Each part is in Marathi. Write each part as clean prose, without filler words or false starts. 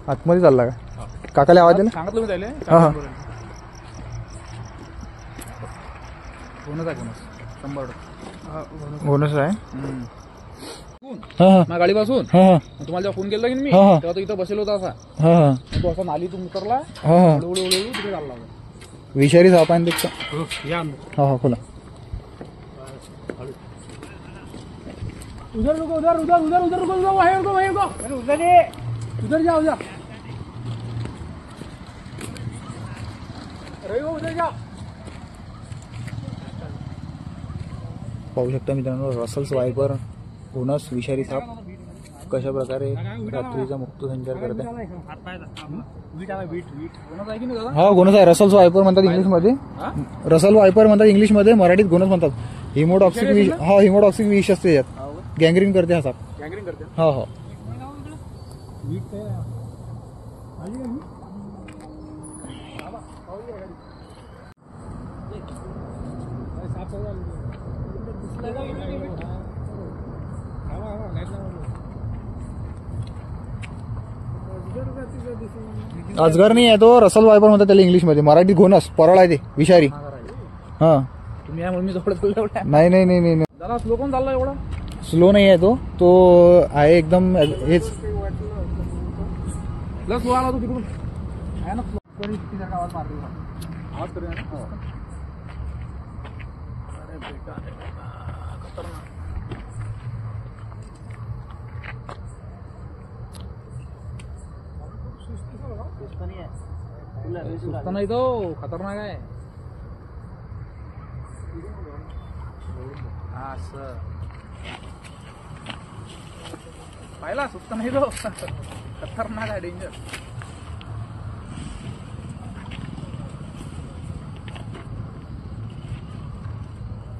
आतमध्ये चालला का? काकाला आवाज दिला? सांगितलं मी त्याला. हां हां कोणच आहे कोणच 100%. बोनस आहे. माझ्या गाडीपासून हां तुम्हाला जेव्हा फोन केला की मी हा, हा. तेव्हा तो इथं बसेल होता असा. हां तो असा नालीतून उतरला. हां हां हळूहळू हळूहळू तिथे चालला होता. विषारी साप आहे ना ते. या हां हां खोला. उधर रुको उधर उधर उधर उधर रुको उधर वहीं रुको वहीं रुको. अरे उधर जाओ उधर. अरे वो उधर जाओ. पाहू शकता मित्रांनो, रसल्स वायपर घोणस विषारी साप कशा प्रकारे रात्रीचा मुक्त संचार करत आहे. हा घोणस आहे. रसल्स वायपर म्हणतात इंग्लिशमध्ये. रसल वायपर म्हणतात इंग्लिशमध्ये, मराठीत घोणस म्हणतात. हिमोटॉक्सिक विष. हा हिमोटॉक्सिक विष असते यात. गँग्रीन करते हा साप. गँग्रीन करते. हा हा अजगर नाही आहे तो, रसल वायपर म्हणतात त्याला इंग्लिशमध्ये. मराठीत घोणस परळ आहे ते विषारी. हा तुम्ही यामुळे मी जवळ चाललो. नाही नाही नाही नाही जरा स्लो कोण चालला एवढा? स्लो नाही आहे तो. तो आहे एकदम हेच. स्लो आला तो तिकडून आहे ना. आवाज मारतो आवाज करूया ना. अरे बेकार खतरनाक. सुस्त नाही तो, खतरनाक आहे. हा असं पाहिला, सुस्त नाही तो. खतरनाक आहे, डेंजर.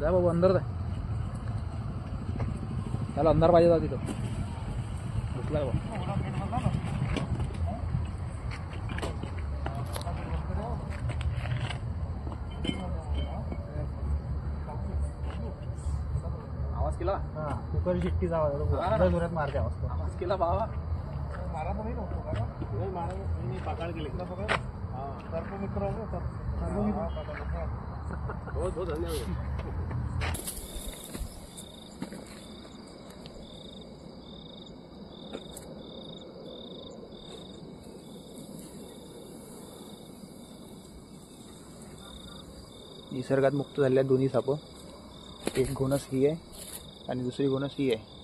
जा बाबू अंदर जा. त्याला अंदर पाहिजे होता तिथं. घुसला बाबा. आवाज केला. कुकर शिट्टीचा आवाज जोरात मारते. आवाज केला बाबा. मारा तर नाही मारा पाकाळ गेले सर्प मित्र हो हो धन्यवाद. निसर्गात मुक्त झालेल्या दोन्ही साप. एक घोणस ही आहे आणि दुसरी घोणस ही आहे.